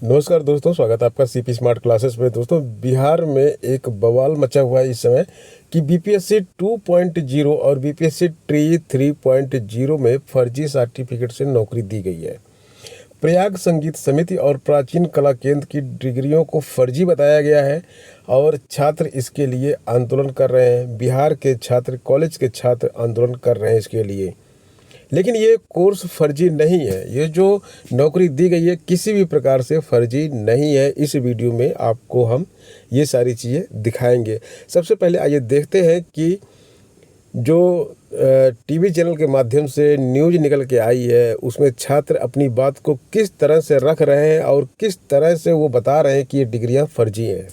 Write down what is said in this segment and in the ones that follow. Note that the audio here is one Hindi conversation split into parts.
नमस्कार दोस्तों, स्वागत है आपका सीपी स्मार्ट क्लासेस में। दोस्तों, बिहार में एक बवाल मचा हुआ है इस समय कि बीपीएससी 2.0 और बीपीएससी ट्री 3.0 में फर्जी सर्टिफिकेट से नौकरी दी गई है। प्रयाग संगीत समिति और प्राचीन कला केंद्र की डिग्रियों को फर्जी बताया गया है और छात्र इसके लिए आंदोलन कर रहे हैं। बिहार के छात्र, कॉलेज के छात्र आंदोलन कर रहे हैं इसके लिए। लेकिन ये कोर्स फर्जी नहीं है। ये जो नौकरी दी गई है किसी भी प्रकार से फर्जी नहीं है। इस वीडियो में आपको हम ये सारी चीज़ें दिखाएंगे। सबसे पहले आइए देखते हैं कि जो टीवी चैनल के माध्यम से न्यूज़ निकल के आई है उसमें छात्र अपनी बात को किस तरह से रख रहे हैं और किस तरह से वो बता रहे हैं कि ये डिग्रियां फर्जी हैं।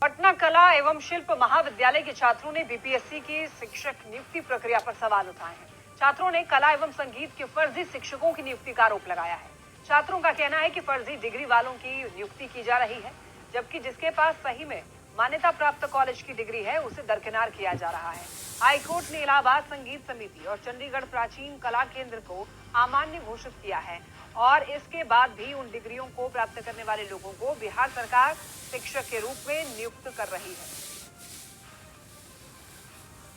पटना कला एवं शिल्प महाविद्यालय के छात्रों ने बीपीएससी की शिक्षक नियुक्ति प्रक्रिया पर सवाल उठाए हैं। छात्रों ने कला एवं संगीत के फर्जी शिक्षकों की नियुक्ति का आरोप लगाया है। छात्रों का कहना है कि फर्जी डिग्री वालों की नियुक्ति की जा रही है, जबकि जिसके पास सही में मान्यता प्राप्त कॉलेज की डिग्री है उसे दरकिनार किया जा रहा है। हाईकोर्ट ने इलाहाबाद संगीत समिति और चंडीगढ़ प्राचीन कला केंद्र को अमान्य घोषित किया है और इसके बाद भी उन डिग्रियों को प्राप्त करने वाले लोगों को बिहार सरकार शिक्षक के रूप में नियुक्त कर रही है।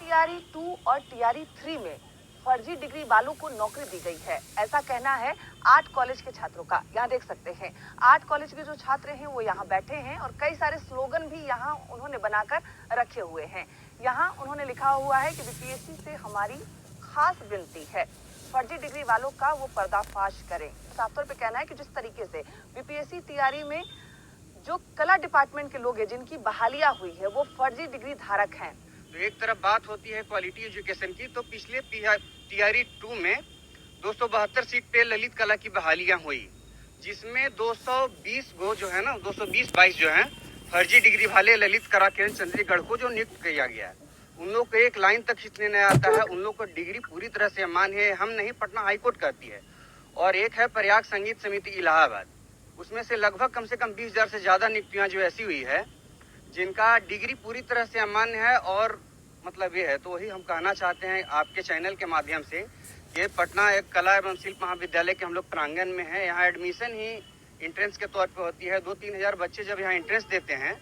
टीआरई 2 और टीआरई 3 में फर्जी डिग्री वालों को नौकरी दी गई है, ऐसा कहना है 8 कॉलेज के छात्रों का। यहाँ देख सकते हैं 8 कॉलेज के जो छात्र हैं वो यहाँ बैठे हैं और कई सारे स्लोगन भी यहाँ उन्होंने बनाकर रखे हुए हैं। यहाँ उन्होंने लिखा हुआ है कि बीपीएससी से हमारी खास विनती है, फर्जी डिग्री वालों का वो पर्दाफाश करें। साफ तौर पे कहना है कि जिस तरीके से बीपीएससी तैयारी में जो कला डिपार्टमेंट के लोग हैं जिनकी बहालियां हुई है वो फर्जी डिग्री धारक हैं। तो एक तरफ बात होती है क्वालिटी एजुकेशन की, तो पिछले टीआरई 2 में 272 सीट पे ललित कला की बहालियां हुई, जिसमें 220 गो जो है ना 220-22 जो है फर्जी डिग्री वाले ललित कला केंद्र चंडीगढ़ को जो नियुक्त किया गया है, उन लोग को एक लाइन तक खींचने नहीं आता है। उन लोग को डिग्री पूरी तरह से अमान्य है, हम नहीं, पटना हाईकोर्ट कहती है। और एक है प्रयाग संगीत समिति इलाहाबाद, उसमें से लगभग कम से कम 20,000 से ज्यादा नियुक्तियां जो ऐसी हुई है जिनका डिग्री पूरी तरह से अमान्य है। और मतलब ये है, तो वही हम कहना चाहते हैं आपके चैनल के माध्यम से कि पटना एक कला एवं शिल्प महाविद्यालय के हम लोग प्रांगण में है। यहाँ एडमिशन ही इंट्रेंस के तौर पे होती है। 2-3 हजार बच्चे जब यहाँ इंट्रेंस देते हैं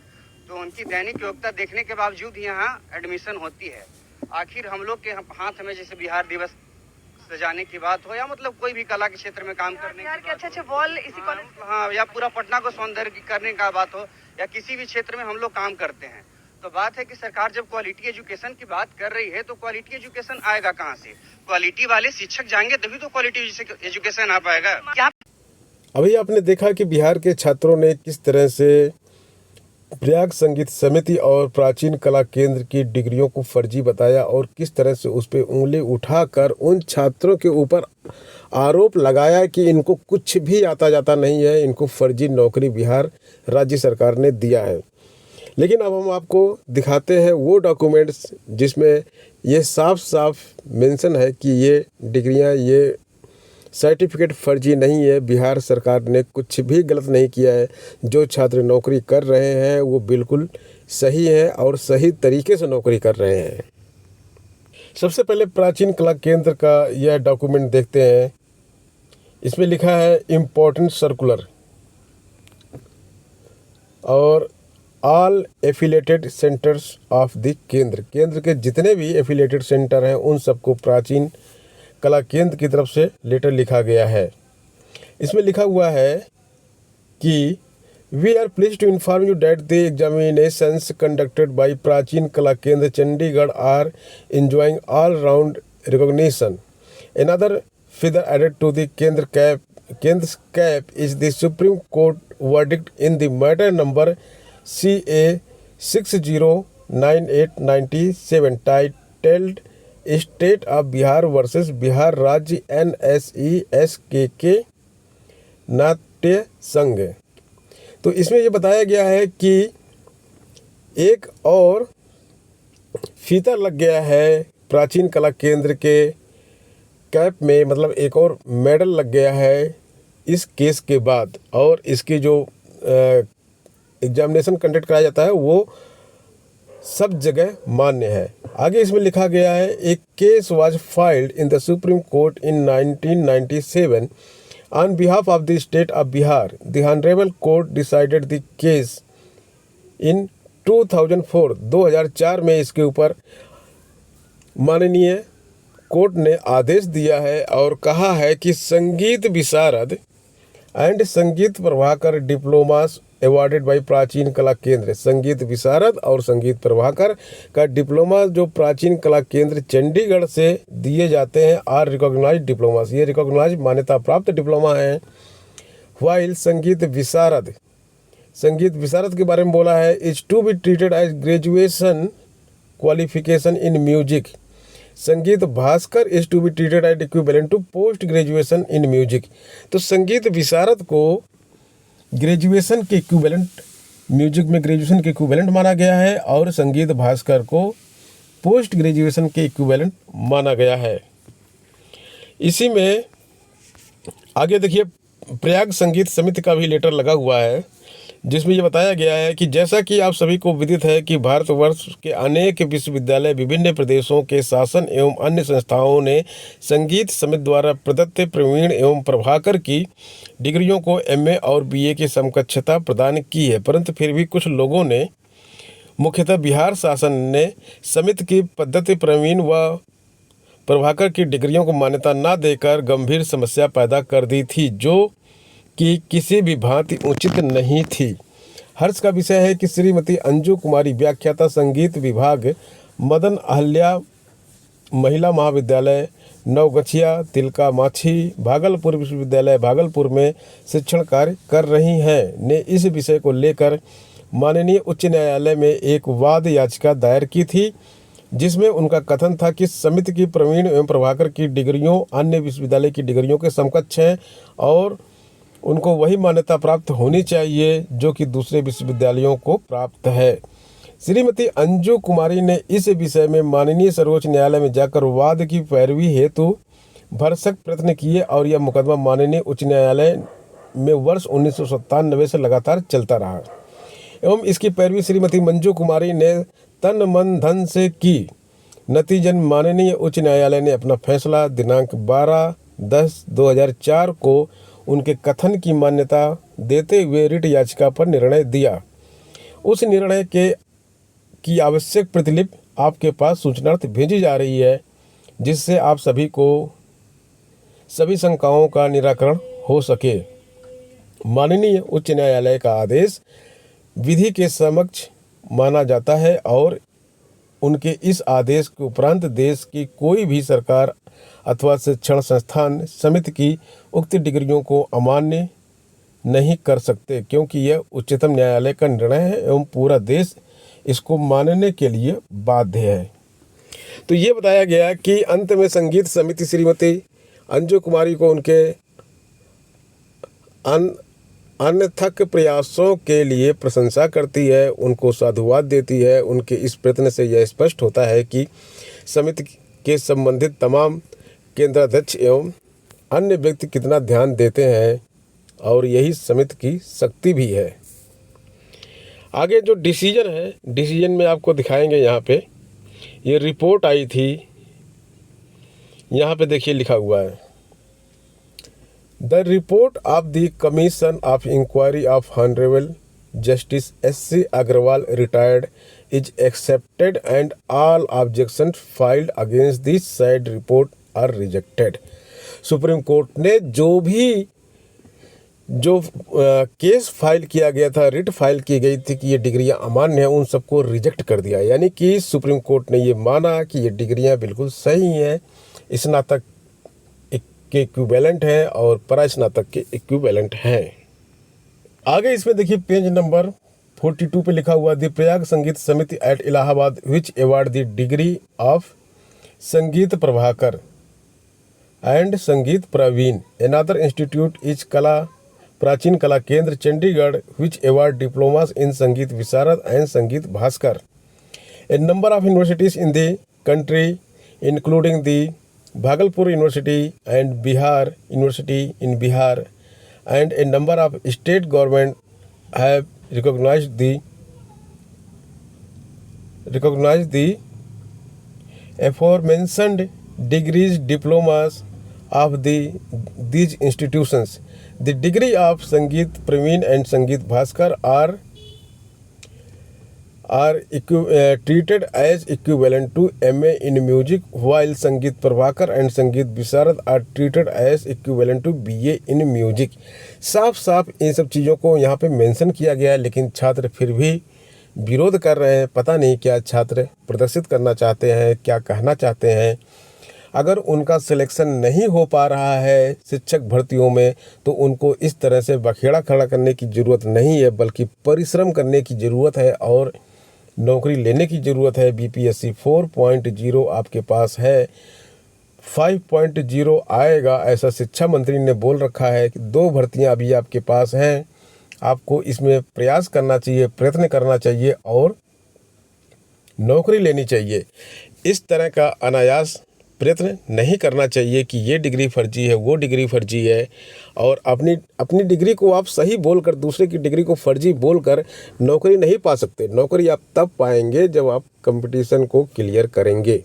तो उनकी दैनिक योग्यता देखने के बावजूद यहाँ एडमिशन होती है। आखिर हम लोग के हाथ में जैसे बिहार दिवस सजाने की बात हो या मतलब कोई भी कला के क्षेत्र में काम करने के अच्छे वॉल इसी कॉलेज, हाँ, या पूरा पटना को सौंदर्य करने का बात हो या किसी भी क्षेत्र में हम लोग काम करते हैं, तो बात है कि सरकार जब क्वालिटी एजुकेशन की बात कर रही है तो क्वालिटी एजुकेशन आएगा कहाँ से? क्वालिटी वाले शिक्षक जाएंगे तभी तो क्वालिटी एजुकेशन आ पाएगा। क्या अभी आपने देखा कि बिहार के छात्रों ने किस तरह से प्रयाग संगीत समिति और प्राचीन कला केंद्र की डिग्रियों को फर्जी बताया और किस तरह से उस पर उंगली उठाकर उन छात्रों के ऊपर आरोप लगाया कि इनको कुछ भी आता जाता नहीं है, इनको फर्जी नौकरी बिहार राज्य सरकार ने दिया है। लेकिन अब हम आपको दिखाते हैं वो डॉक्यूमेंट्स जिसमें ये साफ साफ मेंशन है कि ये डिग्रियां, ये सर्टिफिकेट फर्जी नहीं है। बिहार सरकार ने कुछ भी गलत नहीं किया है। जो छात्र नौकरी कर रहे हैं वो बिल्कुल सही है और सही तरीके से नौकरी कर रहे हैं। सबसे पहले प्राचीन कला केंद्र का यह डॉक्यूमेंट देखते हैं। इसमें लिखा है इम्पोर्टेंट सर्कुलर और all affiliated centres of the केंद्र। केंद्र के जितने भी एफिलेटेड सेंटर हैं उन सबको प्राचीन कला केंद्र की तरफ से लेटर लिखा गया है। इसमें लिखा हुआ है कि we are please to inform you that the examinations conducted by Prachin Kala Kendra Chandigarh are enjoying all round recognition. Another feather added to the Kendra's cap is the Supreme Court verdict in the matter number CA 609897 titled State of Bihar versus Bihar राज्य NSESK नाट्य संघ। तो इसमें ये बताया गया है कि एक और फीता लग गया है प्राचीन कला केंद्र के कैप में, मतलब एक और मेडल लग गया है इस केस के बाद। और इसकी जो एग्जामिनेशन कंडक्ट कराया जाता है वो सब जगह मान्य है। आगे इसमें लिखा गया है एक case was filed in the supreme court in 1997 On behalf of the state of Bihar, the Honorable Court decided the case in 2004 2004 में इसके ऊपर माननीय कोर्ट ने आदेश दिया है और कहा है कि संगीत विशारद एंड संगीत Prabhakar diplomas awarded bye Prachin Kala केंद्र, संगीत विशारद और संगीत प्रभाकर का डिप्लोमा जो प्राचीन कला केंद्र चंडीगढ़ से दिए जाते हैं आर रिकॉग्नाइज्ड डिप्लोमास, ये रिकॉग्नाइज्ड मान्यता प्राप्त डिप्लोमा हैं। वाइल संगीत विशारद के बारे में बोला है is to be treated as graduation qualification in music. Sangeet Bhaskar is to be treated as equivalent to post graduation in music. तो संगीत विशारद को ग्रेजुएशन के इक्विवेलेंट, म्यूजिक में ग्रेजुएशन के इक्विवेलेंट माना गया है और संगीत भास्कर को पोस्ट ग्रेजुएशन के इक्विवेलेंट माना गया है। इसी में आगे देखिए प्रयाग संगीत समिति का भी लेटर लगा हुआ है जिसमें ये बताया गया है कि जैसा कि आप सभी को विदित है कि भारतवर्ष के अनेक विश्वविद्यालय विभिन्न प्रदेशों के शासन एवं अन्य संस्थाओं ने संगीत समिति द्वारा प्रदत्त प्रवीण एवं प्रभाकर की डिग्रियों को एमए और बीए की समकक्षता प्रदान की है, परंतु फिर भी कुछ लोगों ने मुख्यतः बिहार शासन ने समिति की पद्धति प्रवीण व प्रभाकर की डिग्रियों को मान्यता न देकर गंभीर समस्या पैदा कर दी थी जो कि किसी भी भांति उचित नहीं थी। हर्ष का विषय है कि श्रीमती अंजू कुमारी व्याख्याता संगीत विभाग मदन अहल्या महिला महाविद्यालय नवगछिया तिलका माछी भागलपुर विश्वविद्यालय भागलपुर में शिक्षण कार्य कर रही हैं ने इस विषय को लेकर माननीय उच्च न्यायालय में एक वाद याचिका दायर की थी जिसमें उनका कथन था कि समिति की प्रवीण एवं प्रभाकर की डिग्रियों अन्य विश्वविद्यालय की डिग्रियों के समकक्ष हैं और उनको वही मान्यता प्राप्त होनी चाहिए जो कि दूसरे विश्वविद्यालयों को प्राप्त है। श्रीमती अंजू कुमारी ने इस विषय में माननीय सर्वोच्च न्यायालय में जाकर वाद की पैरवी हेतु भरसक प्रयत्न किए और यह मुकदमा माननीय उच्च न्यायालय में वर्ष 1997 से लगातार चलता रहा एवं इसकी पैरवी श्रीमती मंजू कुमारी ने तन मन धन से की। नतीजन माननीय उच्च न्यायालय ने अपना फैसला दिनांक 12/10/2004 को उनके कथन की मान्यता देते हुए रिट याचिका पर निर्णय दिया। उस निर्णय की आवश्यक प्रतिलिपि आपके पास सूचनार्थ भेजी जा रही है जिससे आप सभी को सभी शंकाओं का निराकरण हो सके। माननीय उच्च न्यायालय का आदेश विधि के समक्ष माना जाता है और उनके इस आदेश के उपरांत देश की कोई भी सरकार अथवा शिक्षण संस्थान समिति की उक्त डिग्रियों को अमान्य नहीं कर सकते क्योंकि यह उच्चतम न्यायालय का निर्णय है एवं पूरा देश इसको मानने के लिए बाध्य है। तो ये बताया गया कि अंत में संगीत समिति श्रीमती अंजू कुमारी को उनके अनथक प्रयासों के लिए प्रशंसा करती है, उनको साधुवाद देती है। उनके इस प्रयत्न से यह स्पष्ट होता है कि समिति के संबंधित तमाम केंद्राध्यक्ष एवं अन्य व्यक्ति कितना ध्यान देते हैं और यही समिति की शक्ति भी है। आगे जो डिसीजन है, डिसीजन में आपको दिखाएंगे। यहाँ पे ये रिपोर्ट आई थी, यहाँ पे देखिए लिखा हुआ है the report of the commission of inquiry of honourable justice S.C. Agarwal retired is accepted and all objection filed against this side report are rejected. Supreme court ने जो केस फाइल किया गया था, रिट फाइल की गई थी कि ये डिग्रियां अमान्य हैं, उन सबको रिजेक्ट कर दिया। यानी कि सुप्रीम कोर्ट ने ये माना कि ये डिग्रियां बिल्कुल सही हैं, स्नातक के इक्विवेलेंट हैं और परास्नातक के इक्विवेलेंट हैं। आगे इसमें देखिए पेज नंबर 42 पे लिखा हुआ the Prayag Sangeet Samiti at Allahabad which award the degree of Sangeet Prabhakar and संगीत प्रवीण। अनदर इंस्टीट्यूट इज कला Pracheen Kala Kendra Chandigarh which award diplomas in Sangeet Visharad and Sangeet Bhaskar. A number of universities in the country including the Bhagalpur university and Bihar university in Bihar and a number of state government have recognized the aforementioned degrees, diplomas of these institutions. The degree of Sangeet Praveen and Sangeet Bhaskar are treated as equivalent to MA in music, while Sangeet Prabhakar and Sangeet Visarad are treated as equivalent to BA in music. साफ साफ इन सब चीज़ों को यहाँ पे मेंशन किया गया है, लेकिन छात्र फिर भी विरोध कर रहे हैं। पता नहीं क्या छात्र प्रदर्शित करना चाहते हैं, क्या कहना चाहते हैं। अगर उनका सिलेक्शन नहीं हो पा रहा है शिक्षक भर्तियों में, तो उनको इस तरह से बखेड़ा खड़ा करने की ज़रूरत नहीं है, बल्कि परिश्रम करने की ज़रूरत है और नौकरी लेने की ज़रूरत है। बीपीएससी 4.0 आपके पास है, 5.0 आएगा, ऐसा शिक्षा मंत्री ने बोल रखा है कि 2 भर्तियां अभी आपके पास हैं। आपको इसमें प्रयास करना चाहिए, प्रयत्न करना चाहिए और नौकरी लेनी चाहिए। इस तरह का अनायास प्रयत्न नहीं करना चाहिए कि ये डिग्री फर्जी है, वो डिग्री फर्जी है, और अपनी डिग्री को आप सही बोलकर दूसरे की डिग्री को फर्जी बोलकर नौकरी नहीं पा सकते। नौकरी आप तब पाएंगे जब आप कंपटीशन को क्लियर करेंगे।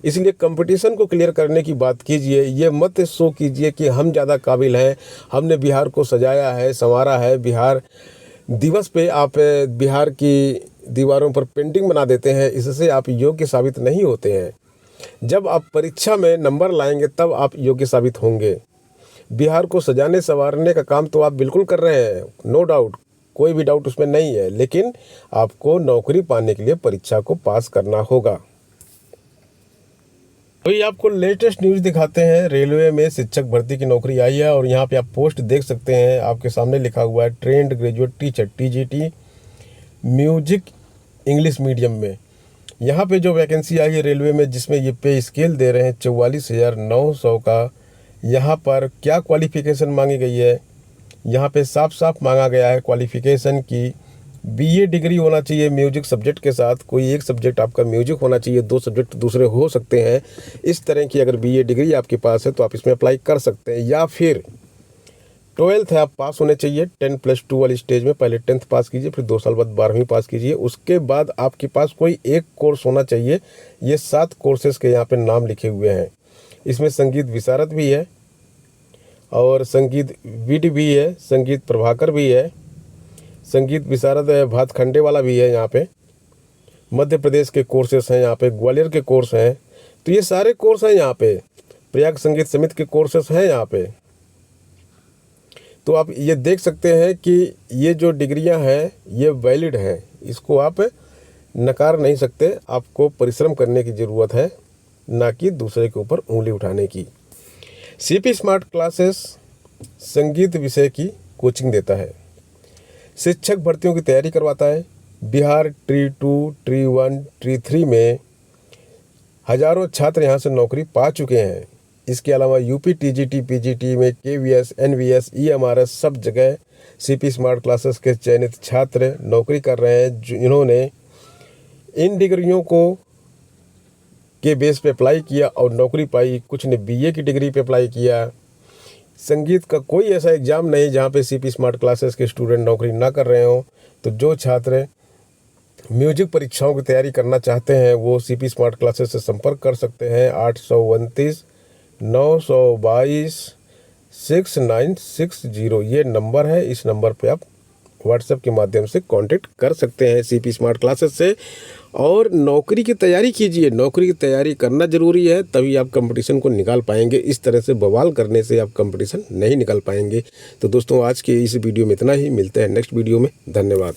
इसलिए कंपटीशन को क्लियर करने की बात कीजिए, ये मत शो कीजिए कि हम ज़्यादा काबिल हैं, हमने बिहार को सजाया है, संवारा है। बिहार दिवस पे आप बिहार की दीवारों पर पेंटिंग बना देते हैं, इससे आप योग्य साबित नहीं होते हैं। जब आप परीक्षा में नंबर लाएंगे तब आप योग्य साबित होंगे। बिहार को सजाने संवारने का काम तो आप बिल्कुल कर रहे हैं, नो डाउट, कोई भी डाउट उसमें नहीं है, लेकिन आपको नौकरी पाने के लिए परीक्षा को पास करना होगा। अभी आपको लेटेस्ट न्यूज़ दिखाते हैं। रेलवे में शिक्षक भर्ती की नौकरी आई है और यहाँ पे आप पोस्ट देख सकते हैं। आपके सामने लिखा हुआ है trained graduate teacher TGT music English medium में। यहाँ पे जो वैकेंसी आई है रेलवे में, जिसमें ये पे स्केल दे रहे हैं 44,900 का। यहाँ पर क्या क्वालिफ़िकेशन मांगी गई है, यहाँ पे साफ साफ मांगा गया है क्वालिफ़िकेशन की BA डिग्री होना चाहिए म्यूजिक सब्जेक्ट के साथ। कोई एक सब्जेक्ट आपका म्यूजिक होना चाहिए, 2 सब्जेक्ट दूसरे हो सकते हैं। इस तरह की अगर BA डिग्री आपके पास है तो आप इसमें अप्लाई कर सकते हैं। या फिर 12th है आप पास होने चाहिए 10+2 वाली स्टेज में। पहले 10th पास कीजिए, फिर 2 साल बाद 12वीं पास कीजिए। उसके बाद आपके पास कोई एक कोर्स होना चाहिए। ये 7 कोर्सेज़ के यहाँ पे नाम लिखे हुए हैं। इसमें संगीत विशारद भी है और संगीत विड भी है, संगीत प्रभाकर भी है, संगीत विशारद भातखंडे वाला भी है। यहाँ पे मध्य प्रदेश के कोर्सेस हैं, यहाँ पे ग्वालियर के कोर्स हैं। तो ये सारे कोर्स हैं यहाँ पे। प्रयाग संगीत समिति के कोर्सेस हैं यहाँ पे। तो आप ये देख सकते हैं कि ये जो डिग्रियां हैं ये वैलिड हैं, इसको आप नकार नहीं सकते। आपको परिश्रम करने की ज़रूरत है, ना कि दूसरे के ऊपर उंगली उठाने की। CP स्मार्ट क्लासेस संगीत विषय की कोचिंग देता है, शिक्षक भर्तियों की तैयारी करवाता है। बिहार ट्री 2, ट्री 1, ट्री 3 में हज़ारों छात्र यहाँ से नौकरी पा चुके हैं। इसके अलावा UP TGT PGT में KVS NVS EMRS सब जगह CP स्मार्ट क्लासेस के चयनित छात्र नौकरी कर रहे हैं, जिन्होंने इन डिग्रियों को के बेस पे अप्लाई किया और नौकरी पाई। कुछ ने BA की डिग्री पे अप्लाई किया। संगीत का कोई ऐसा एग्ज़ाम नहीं जहाँ पे CP स्मार्ट क्लासेस के स्टूडेंट नौकरी ना कर रहे हों। तो जो छात्र म्यूजिक परीक्षाओं की तैयारी करना चाहते हैं वो CP स्मार्ट क्लासेस से संपर्क कर सकते हैं। 829 922 6960 ये नंबर है। इस नंबर पे आप व्हाट्सएप के माध्यम से कांटेक्ट कर सकते हैं CP स्मार्ट क्लासेस से। और नौकरी की तैयारी कीजिए, नौकरी की तैयारी करना ज़रूरी है, तभी आप कंपटीशन को निकाल पाएंगे। इस तरह से बवाल करने से आप कंपटीशन नहीं निकाल पाएंगे। तो दोस्तों आज के इस वीडियो में इतना ही, मिलते हैं नेक्स्ट वीडियो में। धन्यवाद।